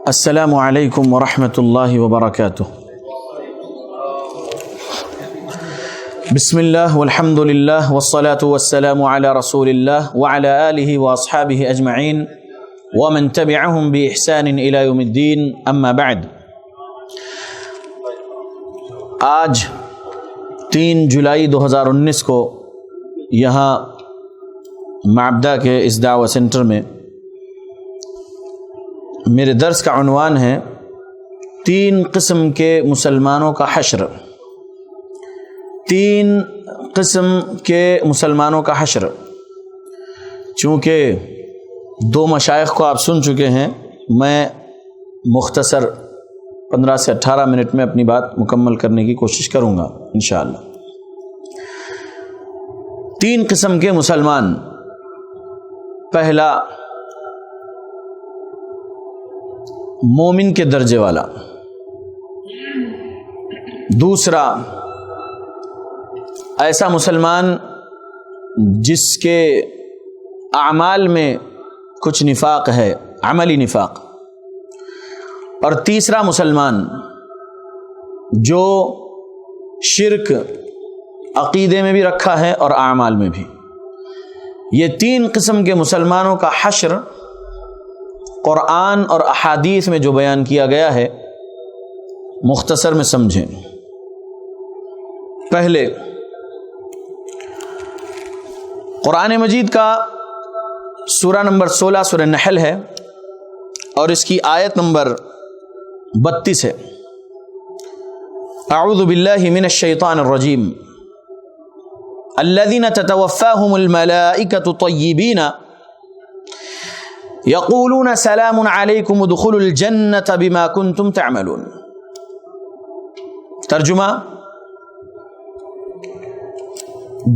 السلام علیکم ورحمۃ اللہ وبرکاتہ۔ بسم اللہ والحمد للہ والصلاة والسلام علی رسول اللہ وعلی آلہ واصحابہ اجمعین ومن تبعہم بإحسان الی یوم الدین، اما بعد۔ آج 3 جولائی 2019 کو یہاں معبدہ کے اس دعوی سینٹر میں میرے درس کا عنوان ہے 3 قسم کے مسلمانوں کا حشر۔ 3 قسم کے مسلمانوں کا حشر۔ چونکہ 2 مشائخ کو آپ سن چکے ہیں، میں مختصر 15 سے 18 منٹ میں اپنی بات مکمل کرنے کی کوشش کروں گا انشاءاللہ۔ 3 قسم کے مسلمان۔ پہلا، مومن کے درجے والا۔ دوسرا، ایسا مسلمان جس کے اعمال میں کچھ نفاق ہے، عملی نفاق۔ اور تیسرا مسلمان جو شرک عقیدے میں بھی رکھا ہے اور اعمال میں بھی۔ یہ 3 قسم کے مسلمانوں کا حشر قرآن اور احادیث میں جو بیان کیا گیا ہے، مختصر میں سمجھیں۔ پہلے، قرآن مجید کا سورہ نمبر 16 سورہ نحل ہے اور اس کی آیت نمبر 32 ہے۔ اعوذ باللہ من الشیطان الرجیم، الذین تتوفاہم الملائکۃ طیبین یقولون سلام علیکم ادخلوا الجنۃ بما کنتم تعملون۔ ترجمہ: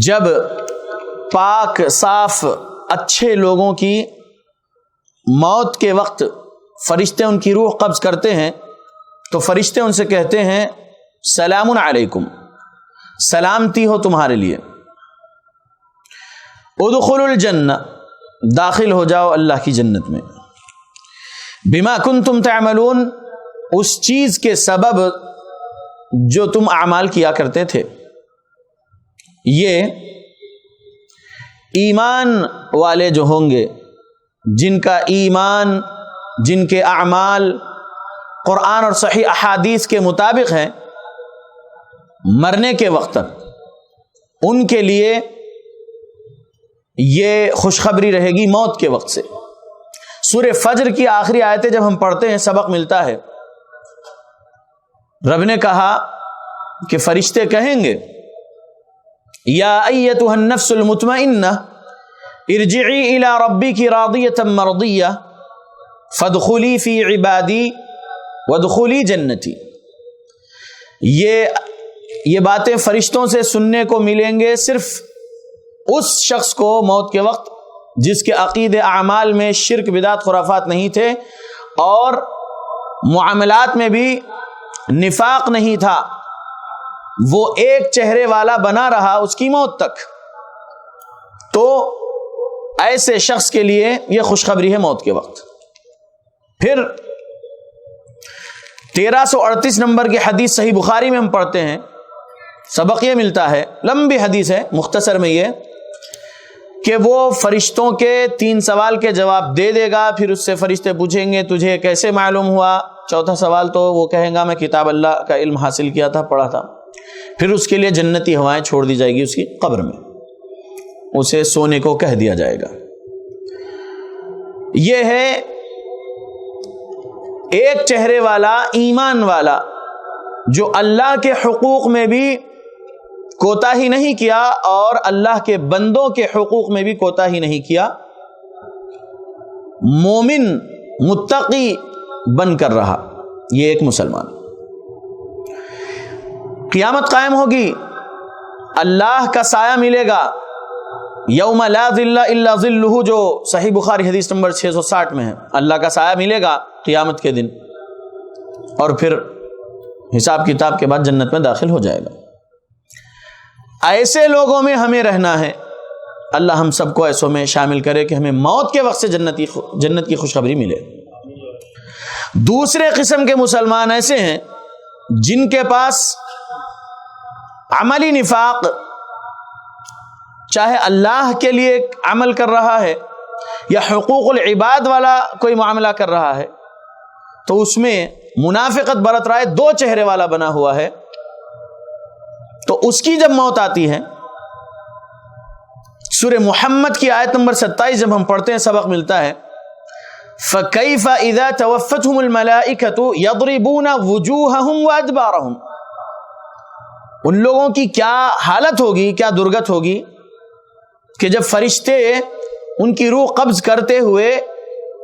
جب پاک صاف اچھے لوگوں کی موت کے وقت فرشتے ان کی روح قبض کرتے ہیں تو فرشتے ان سے کہتے ہیں سلام علیکم، سلامتی ہو تمہارے لیے، ادخلوا الجنہ، داخل ہو جاؤ اللہ کی جنت میں، بما کنتم تعملون، اس چیز کے سبب جو تم اعمال کیا کرتے تھے۔ یہ ایمان والے جو ہوں گے، جن کا ایمان، جن کے اعمال قرآن اور صحیح احادیث کے مطابق ہیں، مرنے کے وقت ان کے لیے یہ خوشخبری رہے گی موت کے وقت سے۔ سورہ فجر کی آخری آیتیں جب ہم پڑھتے ہیں، سبق ملتا ہے، رب نے کہا کہ فرشتے کہیں گے یا ایتها النفس المطمئنہ ارجعی الی ربک راضیۃ مرضیہ فادخلی فی عبادی وادخلی جنتی۔ یہ باتیں فرشتوں سے سننے کو ملیں گے صرف اس شخص کو موت کے وقت جس کے عقید اعمال میں شرک بدعت خرافات نہیں تھے اور معاملات میں بھی نفاق نہیں تھا، وہ ایک چہرے والا بنا رہا اس کی موت تک، تو ایسے شخص کے لیے یہ خوشخبری ہے موت کے وقت۔ پھر 1338 نمبر کی حدیث صحیح بخاری میں ہم پڑھتے ہیں، سبق یہ ملتا ہے، لمبی حدیث ہے، مختصر میں یہ کہ وہ فرشتوں کے 3 سوال کے جواب دے دے گا، پھر اس سے فرشتے پوچھیں گے تجھے کیسے معلوم ہوا؟ 4تھا سوال تو وہ کہے گا میں کتاب اللہ کا علم حاصل کیا تھا، پڑھا تھا۔ پھر اس کے لیے جنتی ہوائیں چھوڑ دی جائے گی اس کی قبر میں، اسے سونے کو کہہ دیا جائے گا۔ یہ ہے ایک چہرے والا ایمان والا جو اللہ کے حقوق میں بھی کوتاہی نہیں کیا اور اللہ کے بندوں کے حقوق میں بھی کوتاہی نہیں کیا، مومن متقی بن کر رہا، یہ ایک مسلمان۔ قیامت قائم ہوگی، اللہ کا سایہ ملے گا، یوم لا ظل الا ظلہ، جو صحیح بخاری حدیث نمبر 660 میں ہے، اللہ کا سایہ ملے گا قیامت کے دن، اور پھر حساب کتاب کے بعد جنت میں داخل ہو جائے گا۔ ایسے لوگوں میں ہمیں رہنا ہے، اللہ ہم سب کو ایسوں میں شامل کرے کہ ہمیں موت کے وقت سے جنت کی خوشخبری ملے۔ دوسرے قسم کے مسلمان ایسے ہیں جن کے پاس عملی نفاق، چاہے اللہ کے لیے عمل کر رہا ہے یا حقوق العباد والا کوئی معاملہ کر رہا ہے، تو اس میں منافقت برت رہا ہے، دو چہرے والا بنا ہوا ہے، تو اس کی جب موت آتی ہے، سورہ محمد کی آیت نمبر 27 جب ہم پڑھتے ہیں سبق ملتا ہے، فَكَيْفَ إِذَا تَوَفَّتْهُمُ الْمَلَائِكَةُ يَضْرِبُونَ وُجُوهَهُمْ وَأَدْبَارَهُمْ، ان لوگوں کی کیا حالت ہوگی، کیا درگت ہوگی کہ جب فرشتے ان کی روح قبض کرتے ہوئے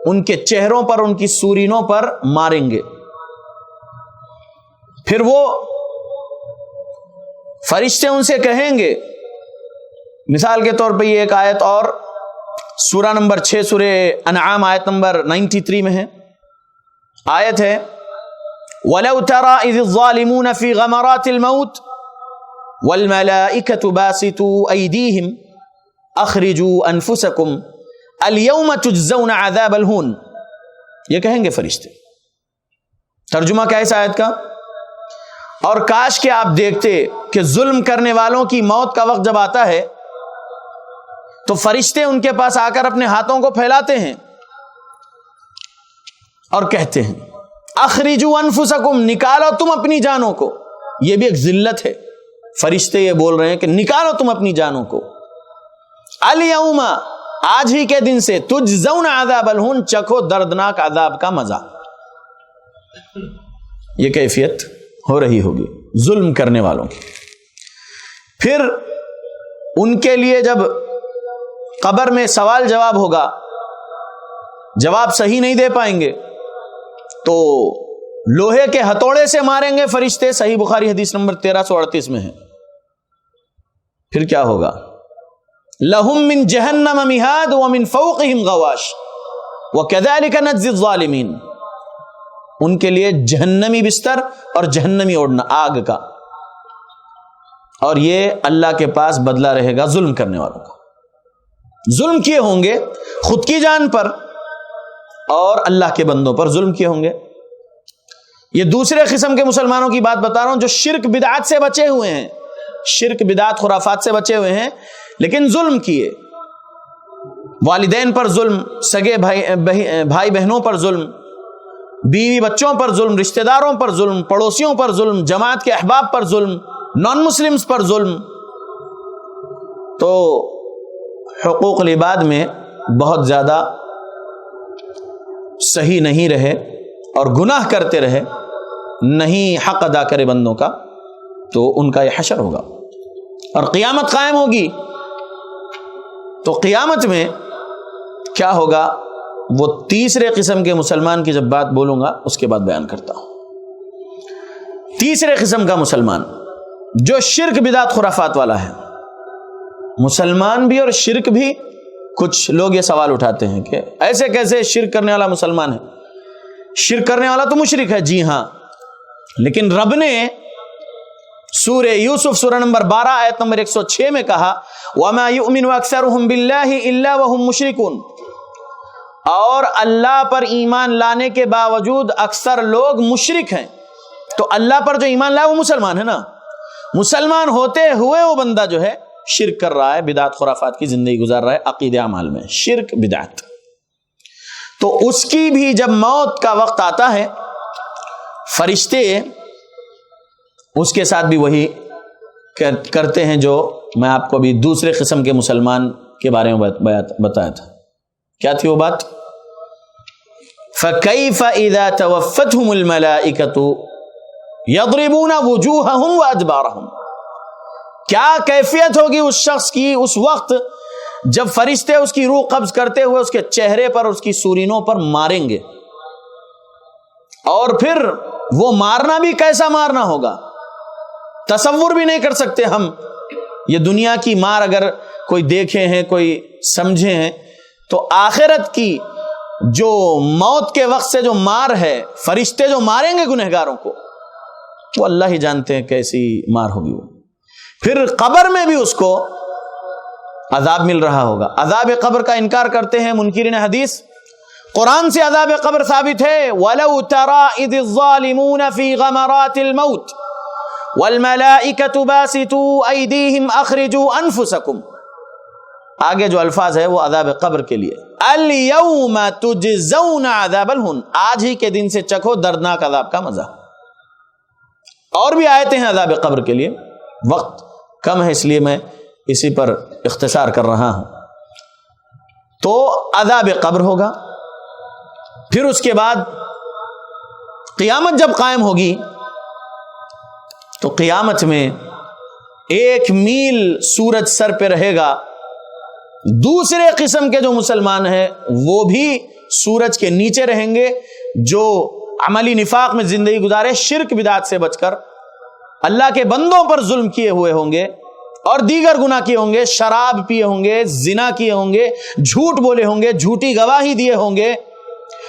ان کے چہروں پر، ان کی سورینوں پر ماریں گے۔ پھر وہ فرشتے ان سے کہیں گے، مثال کے طور پہ یہ ایک آیت اور سورہ نمبر 6 سورہ انعام آیت نمبر 93 میں ہے، آیت ہے وَلَوْ تَرَى إِذِ الظَّالِمُونَ فِي غَمَرَاتِ الْمَوْتِ وَالْمَلَائِكَةُ بَاسِطُو أَيْدِيهِمْ أَخْرِجُوا أَنفُسَكُمْ الْيَوْمَ تُجْزَوْنَ عَذَابَ الْهُونِ، یہ کہیں گے فرشتے۔ ترجمہ کیا ہے اس آیت کا؟ اور کاش کہ آپ دیکھتے کہ ظلم کرنے والوں کی موت کا وقت جب آتا ہے تو فرشتے ان کے پاس آ کر اپنے ہاتھوں کو پھیلاتے ہیں اور کہتے ہیں اخرجوا انفسکم، نکالو تم اپنی جانوں کو۔ یہ بھی ایک ذلت ہے، فرشتے یہ بول رہے ہیں کہ نکالو تم اپنی جانوں کو۔ الیوم، آج ہی کے دن سے، تجزون عذاب الہون، چکھو دردناک عذاب کا مزہ۔ یہ کیفیت ہو رہی ہوگی ظلم کرنے والوں کی۔ پھر ان کے لیے جب قبر میں سوال جواب ہوگا، جواب صحیح نہیں دے پائیں گے تو لوہے کے ہتھوڑے سے ماریں گے فرشتے، صحیح بخاری حدیث نمبر 1338 میں ہے۔ پھر کیا ہوگا؟ لہم من جہنم مہاد ومن فوقہم غواش وکذالک نجزی الظالمین، ان کے لیے جہنمی بستر اور جہنمی اوڑھنا آگ کا، اور یہ اللہ کے پاس بدلہ رہے گا ظلم کرنے والوں کا۔ ظلم کیے ہوں گے خود کی جان پر اور اللہ کے بندوں پر ظلم کیے ہوں گے۔ یہ دوسرے قسم کے مسلمانوں کی بات بتا رہا ہوں جو شرک بدعات سے بچے ہوئے ہیں، شرک بدعات خرافات سے بچے ہوئے ہیں، لیکن ظلم کیے، والدین پر ظلم، سگے بھائی بہنوں پر ظلم، بیوی بچوں پر ظلم، رشتہ داروں پر ظلم، پڑوسیوں پر ظلم، جماعت کے احباب پر ظلم، نان مسلمز پر ظلم۔ تو حقوق العباد میں بہت زیادہ صحیح نہیں رہے اور گناہ کرتے رہے، نہیں حق ادا کرے بندوں کا، تو ان کا یہ حشر ہوگا اور قیامت قائم ہوگی۔ تو قیامت میں کیا ہوگا وہ تیسرے قسم کے مسلمان کی جب بات بولوں گا اس کے بعد بیان کرتا ہوں۔ تیسرے قسم کا مسلمان جو شرک بدعت خرافات والا ہے، مسلمان بھی اور شرک بھی۔ کچھ لوگ یہ سوال اٹھاتے ہیں کہ ایسے کیسے شرک کرنے والا مسلمان ہے؟ شرک کرنے والا تو مشرک ہے، جی ہاں، لیکن رب نے سورہ یوسف سورہ نمبر 12 آیت نمبر 106 میں کہا وَمَا يُؤْمِنُ أَكْثَرُهُمْ بِاللَّهِ إِلَّا وَهُمْ مُشْرِكُونَ، اور اللہ پر ایمان لانے کے باوجود اکثر لوگ مشرک ہیں۔ تو اللہ پر جو ایمان لائے وہ مسلمان ہے نا، مسلمان ہوتے ہوئے وہ بندہ جو ہے شرک کر رہا ہے، بدعت خرافات کی زندگی گزار رہا ہے، عقیدہ اعمال میں شرک بدعت۔ تو اس کی بھی جب موت کا وقت آتا ہے، فرشتے اس کے ساتھ بھی وہی کرتے ہیں جو میں آپ کو ابھی دوسرے قسم کے مسلمان کے بارے میں بتایا تھا۔ کیا تھی وہ بات؟ فَكَيْفَ إِذَا تَوَفَّتْهُمُ الْمَلَائِكَةُ يَضْرِبُونَ وُجُوهَهُمْ وَأَدْبَارَهُمْ، کیا کیفیت ہوگی اس شخص کی اس وقت جب فرشتے اس کی روح قبض کرتے ہوئے اس کے چہرے پر، اس کی سورینوں پر ماریں گے، اور پھر وہ مارنا بھی کیسا مارنا ہوگا تصور بھی نہیں کر سکتے ہم۔ یہ دنیا کی مار اگر کوئی دیکھے ہیں، کوئی سمجھے ہیں، تو آخرت کی جو موت کے وقت سے جو مار ہے، فرشتے جو ماریں گے گنہگاروں کو، وہ اللہ ہی جانتے ہیں کیسی مار ہوگی وہ۔ پھر قبر میں بھی اس کو عذاب مل رہا ہوگا۔ عذاب قبر کا انکار کرتے ہیں منکرین حدیث، قرآن سے عذاب قبر ثابت ہے، وَلَوْ تَرَىٰ إِذِ الظَّالِمُونَ فِي غَمَرَاتِ الْمَوْتِ وَالْمَلَائِكَةُ بَاسِطُو أَيْدِيهِمْ أَخْرِجُوا أَنفُسَكُمْ، آگے جو الفاظ ہے وہ عذاب قبر کے لیے، الْيَوْمَ تُجْزَوْنَ عَذَابَ الْهُونِ، آج ہی کے دن سے چکھو دردناک عذاب کا مزہ۔ اور بھی آیتیں ہیں عذاب قبر کے لیے، وقت کم ہے اس لیے میں اسی پر اختصار کر رہا ہوں۔ تو عذاب قبر ہوگا، پھر اس کے بعد قیامت جب قائم ہوگی تو قیامت میں 1 میل سورج سر پہ رہے گا، دوسرے قسم کے جو مسلمان ہیں وہ بھی سورج کے نیچے رہیں گے، جو عملی نفاق میں زندگی گزارے، شرک بدعت سے بچ کر اللہ کے بندوں پر ظلم کیے ہوئے ہوں گے اور دیگر گناہ کیے ہوں گے، شراب پیے ہوں گے، زنا کیے ہوں گے، جھوٹ بولے ہوں گے، جھوٹی گواہی دیے ہوں گے،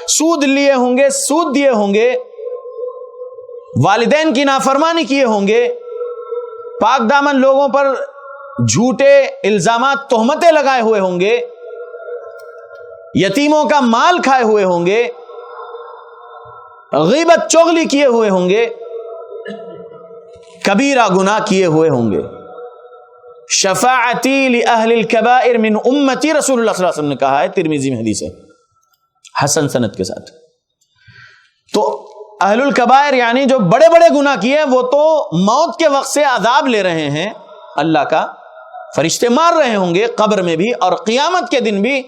سود لیے ہوں گے، سود دیے ہوں گے، والدین کی نافرمانی کیے ہوں گے، پاک دامن لوگوں پر جھوٹے الزامات تہمتیں لگائے ہوئے ہوں گے، یتیموں کا مال کھائے ہوئے ہوں گے، غیبت چغلی کیے ہوئے ہوں گے، کبیرہ گناہ کیے ہوئے ہوں گے۔ شفاعتی لأہل الکبائر من امتی، رسول اللہ صلی اللہ علیہ وسلم نے کہا ہے، ترمذی میں حدیث ہے حسن سند کے ساتھ۔ تو اہل الکبائر یعنی جو بڑے بڑے گناہ کیے وہ تو موت کے وقت سے عذاب لے رہے ہیں، اللہ کا فرشتے مار رہے ہوں گے قبر میں بھی، اور قیامت کے دن بھی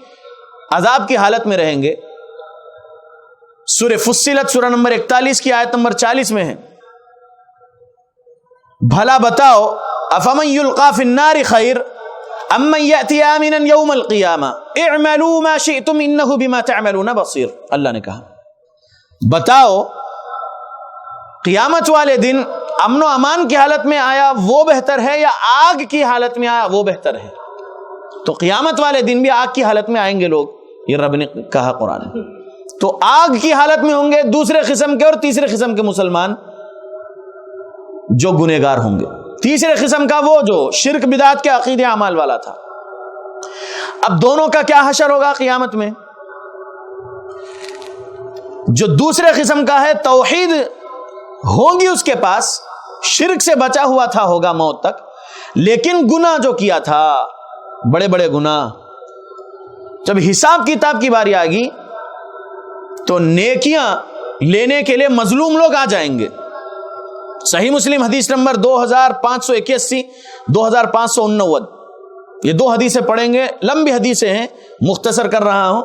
عذاب کی حالت میں رہیں گے۔ سورہ فصلت سورہ نمبر 41 کی آیت نمبر 40 میں ہے، بھلا بتاؤ افمن یلقی فی النار خیر ام من یأتی آمنا یوم القیامہ اعملوا ما شئتم انہ بما تعملون بصیر، اللہ نے کہا بتاؤ قیامت والے دن امن و امان کی حالت میں آیا وہ بہتر ہے یا آگ کی حالت میں آیا وہ بہتر ہے؟ تو قیامت والے دن بھی آگ کی حالت میں آئیں گے لوگ، یہ رب نے کہا قرآن۔ تو آگ کی حالت میں ہوں گے دوسرے قسم کے، اور تیسرے قسم کے مسلمان جو گنہگار ہوں گے۔ تیسرے قسم کا وہ جو شرک بدعت کے عقیدے اعمال والا تھا۔ اب دونوں کا کیا حشر ہوگا قیامت میں؟ جو دوسرے قسم کا ہے توحید ہوگی اس کے پاس، شرک سے بچا ہوا تھا ہوگا موت تک، لیکن گناہ جو کیا تھا بڑے بڑے گناہ، جب حساب کتاب کی باری آئے گی تو نیکیاں لینے کے لیے مظلوم لوگ آ جائیں گے۔ صحیح مسلم حدیث نمبر 2581 2589، یہ 2 حدیثیں پڑھیں گے، لمبی حدیثیں ہیں، مختصر کر رہا ہوں۔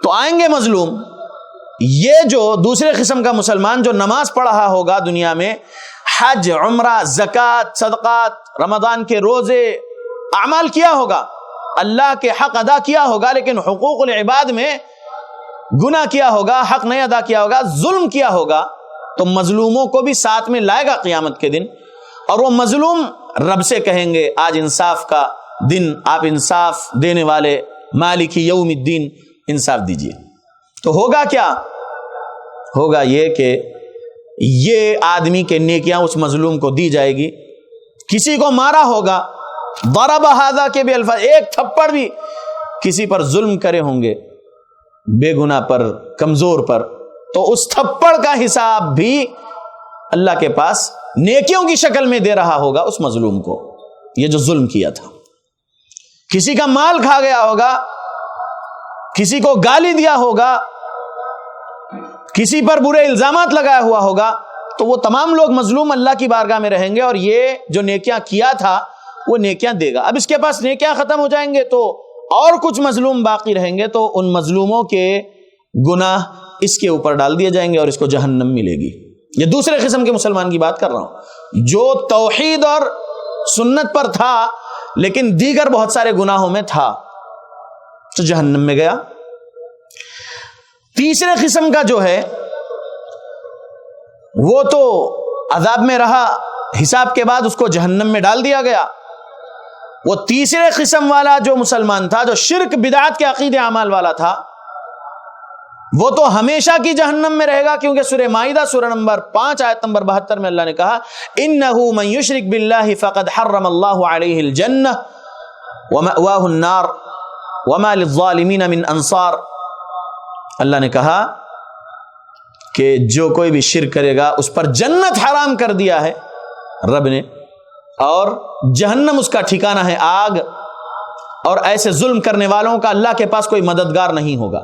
تو آئیں گے مظلوم، یہ جو دوسرے قسم کا مسلمان جو نماز پڑھ رہا ہوگا دنیا میں، حج، عمرہ، زکوٰۃ، صدقات، رمضان کے روزے، اعمال کیا ہوگا، اللہ کے حق ادا کیا ہوگا، لیکن حقوق العباد میں گناہ کیا ہوگا، حق نہیں ادا کیا ہوگا، ظلم کیا ہوگا، تو مظلوموں کو بھی ساتھ میں لائے گا قیامت کے دن، اور وہ مظلوم رب سے کہیں گے آج انصاف کا دن، آپ انصاف دینے والے مالک یوم الدین، انصاف دیجیے۔ تو ہوگا کیا؟ ہوگا یہ کہ یہ آدمی کے نیکیاں اس مظلوم کو دی جائے گی۔ کسی کو مارا ہوگا، ضرب ھذا کے بھی الفاظ، ایک تھپڑ بھی کسی پر ظلم کرے ہوں گے، بے گناہ پر، کمزور پر، تو اس تھپڑ کا حساب بھی اللہ کے پاس نیکیوں کی شکل میں دے رہا ہوگا اس مظلوم کو، یہ جو ظلم کیا تھا۔ کسی کا مال کھا گیا ہوگا، کسی کو گالی دیا ہوگا، کسی پر برے الزامات لگایا ہوا ہوگا، تو وہ تمام لوگ مظلوم اللہ کی بارگاہ میں رہیں گے، اور یہ جو نیکیاں کیا تھا وہ نیکیاں دے گا۔ اب اس کے پاس نیکیاں ختم ہو جائیں گے تو اور کچھ مظلوم باقی رہیں گے، تو ان مظلوموں کے گناہ اس کے اوپر ڈال دیے جائیں گے اور اس کو جہنم ملے گی۔ یہ دوسرے قسم کے مسلمان کی بات کر رہا ہوں، جو توحید اور سنت پر تھا لیکن دیگر بہت سارے گناہوں میں تھا، تو جہنم میں گیا۔ تیسرے قسم کا جو ہے وہ تو عذاب میں رہا، حساب کے بعد اس کو جہنم میں ڈال دیا گیا۔ وہ تیسرے قسم والا جو مسلمان تھا، جو شرک بدعات کے عقیدے اعمال والا تھا، وہ تو ہمیشہ کی جہنم میں رہے گا، کیونکہ سورہ مائدہ سورہ نمبر 5 آیت نمبر 72 میں اللہ نے کہا اِنَّهُ مَن يُشْرِكْ بِاللَّهِ فَقَدْ حَرَّمَ اللَّهُ عَلَيْهِ الْجَنَّةَ وَمَأْوَاهُ النَّارُ وَمَا لِلظَّالِمِينَ مِنْ أَنصَارٍ۔ اللہ نے کہا کہ جو کوئی بھی شرک کرے گا اس پر جنت حرام کر دیا ہے رب نے، اور جہنم اس کا ٹھکانہ ہے آگ، اور ایسے ظلم کرنے والوں کا اللہ کے پاس کوئی مددگار نہیں ہوگا۔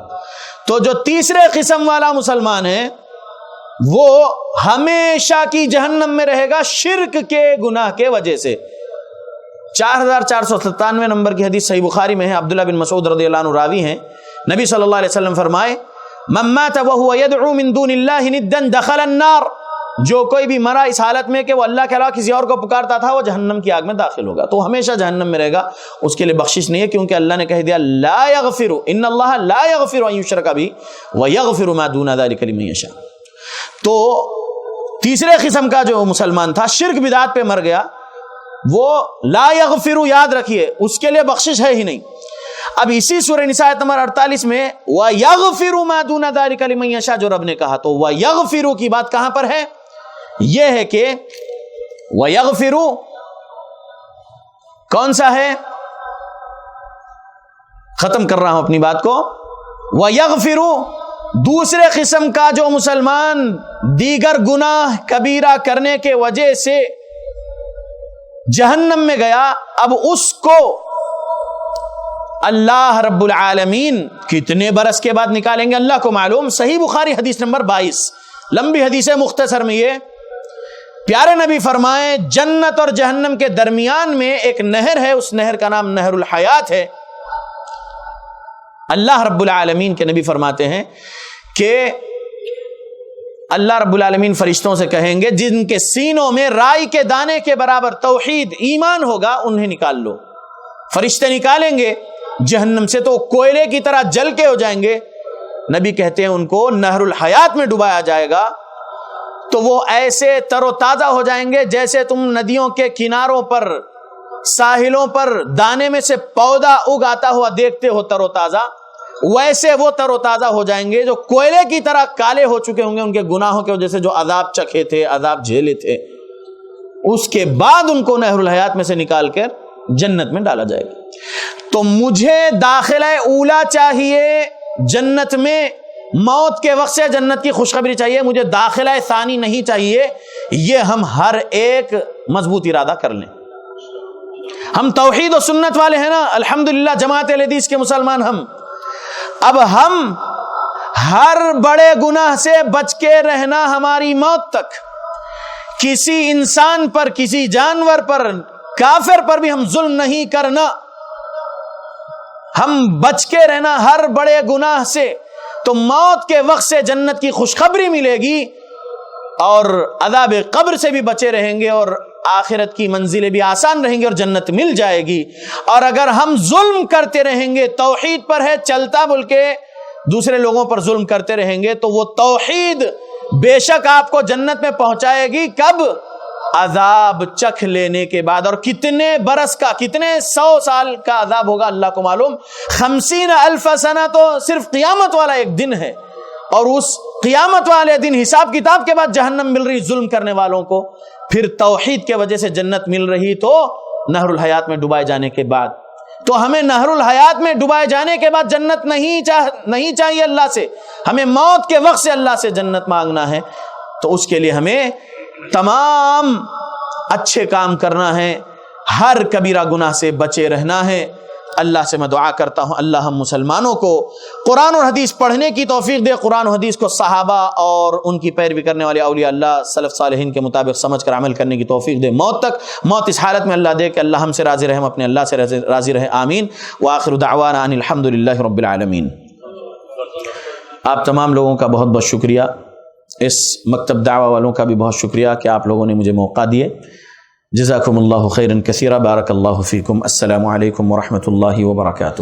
تو جو تیسرے قسم والا مسلمان ہے وہ ہمیشہ کی جہنم میں رہے گا شرک کے گناہ کے وجہ سے۔ 4497 نمبر کی حدیث صحیح بخاری میں ہے، عبداللہ بن مسعود رضی اللہ عنہ راوی ہیں، نبی صلی اللہ علیہ وسلم فرمائے من مات وهو يدعو من دون الله ندا دخل النار، جو کوئی بھی مرا اس حالت میں کہ وہ اللہ کے علاوہ کسی اور کو پکارتا تھا وہ جہنم کی آگ میں داخل ہوگا، تو ہمیشہ جہنم میں رہے گا، اس کے لیے بخشش نہیں ہے، کیونکہ اللہ نے کہہ دیا لا یغفر ان اللہ لا یغفر ان یشرک بہ ویغفر ما دون ذلک لمن یشاء۔ تو تیسرے قسم کا جو مسلمان تھا شرک بدعت پہ مر گیا، وہ لا یغفر، یاد رکھیے اس کے لیے بخشش ہے ہی نہیں۔ اب اسی سورہ نساء آیت نمبر 48 میں وَيَغْفِرُ مَا دُونَ ذَلِكَ لِمَن يَشَاءُ جو رب نے کہا، تو وَيَغْفِرُ کی بات کہاں پر ہے؟ یہ ہے کہ وَيَغْفِرُ کون سا ہے؟ ختم کر رہا ہوں اپنی بات کو۔ وَيَغْفِرُ دوسرے قسم کا جو مسلمان دیگر گناہ کبیرہ کرنے کے وجہ سے جہنم میں گیا، اب اس کو اللہ رب العالمین کتنے برس کے بعد نکالیں گے اللہ کو معلوم۔ صحیح بخاری حدیث نمبر 22، لمبی حدیث ہے، مختصر میں یہ پیارے نبی فرمائے جنت اور جہنم کے درمیان میں ایک نہر ہے، اس نہر کا نام نہر الحیات ہے۔ اللہ رب العالمین کے نبی فرماتے ہیں کہ اللہ رب العالمین فرشتوں سے کہیں گے جن کے سینوں میں رائی کے دانے کے برابر توحید ایمان ہوگا انہیں نکال لو۔ فرشتے نکالیں گے جہنم سے تو کوئلے کی طرح جل کے ہو جائیں گے، نبی کہتے ہیں ان کو نہر الحیات میں ڈبایا جائے گا، تو وہ ایسے تر و تازہ ہو جائیں گے جیسے تم ندیوں کے کناروں پر ساحلوں پر دانے میں سے پودا اگاتا ہوا دیکھتے ہو تر و تازہ، ویسے وہ تر و تازہ ہو جائیں گے جو کوئلے کی طرح کالے ہو چکے ہوں گے ان کے گناہوں کی وجہ سے، جو عذاب چکھے تھے، عذاب جھیلے تھے۔ اس کے بعد ان کو نہر الحیات میں سے نکال کر جنت میں ڈالا جائے گا۔ تو مجھے داخلہ اولا چاہیے جنت میں، موت کے وقت سے جنت کی خوشخبری چاہیے، مجھے داخلہ ثانی نہیں چاہیے۔ یہ ہم ہر ایک مضبوط ارادہ کر لیں۔ ہم توحید و سنت والے ہیں نا، الحمدللہ جماعت اہل حدیث کے مسلمان ہم، اب ہم ہر بڑے گناہ سے بچ کے رہنا ہماری موت تک، کسی انسان پر، کسی جانور پر، کافر پر بھی ہم ظلم نہیں کرنا، ہم بچ کے رہنا ہر بڑے گناہ سے، تو موت کے وقت سے جنت کی خوشخبری ملے گی اور عذاب قبر سے بھی بچے رہیں گے اور آخرت کی منزلیں بھی آسان رہیں گی اور جنت مل جائے گی۔ اور اگر ہم ظلم کرتے رہیں گے، توحید پر ہے چلتا بول کے دوسرے لوگوں پر ظلم کرتے رہیں گے، تو وہ توحید بے شک آپ کو جنت میں پہنچائے گی، کب؟ عذاب چکھ لینے کے بعد۔ اور کتنے برس کا، کتنے 100 سال کا عذاب ہوگا اللہ کو معلوم۔ 50,000 سنہ تو صرف قیامت والا ایک دن ہے، اور اس قیامت والے دن حساب کتاب کے بعد جہنم مل رہی ظلم کرنے والوں کو، پھر توحید کے وجہ سے جنت مل رہی تو نہر الحیات میں ڈبائے جانے کے بعد۔ تو ہمیں نہر الحیات میں ڈبائے جانے کے بعد جنت نہیں چاہیے اللہ سے، ہمیں موت کے وقت سے اللہ سے جنت مانگنا ہے۔ تو اس کے لیے ہمیں تمام اچھے کام کرنا ہے، ہر کبیرہ گناہ سے بچے رہنا ہے۔ اللہ سے میں دعا کرتا ہوں اللہ ہم مسلمانوں کو قرآن اور حدیث پڑھنے کی توفیق دے، قرآن و حدیث کو صحابہ اور ان کی پیروی کرنے والے اولیاء اللہ سلف صالحین کے مطابق سمجھ کر عمل کرنے کی توفیق دے، موت تک، موت اس حالت میں اللہ دے کہ اللہ ہم سے راضی رہے، ہم اپنے اللہ سے راضی رہے، آمین۔ وآخر دعوانا ان الحمدللہ رب العالمین۔ آپ تمام لوگوں کا بہت بہت شکریہ، اس مکتب دعوہ والوں کا بھی بہت شکریہ کہ آپ لوگوں نے مجھے موقع دیے۔ جزاکم اللہ خیرا کثیرا، بارک اللہ فیکم، السلام علیکم ورحمۃ اللہ وبرکاتہ۔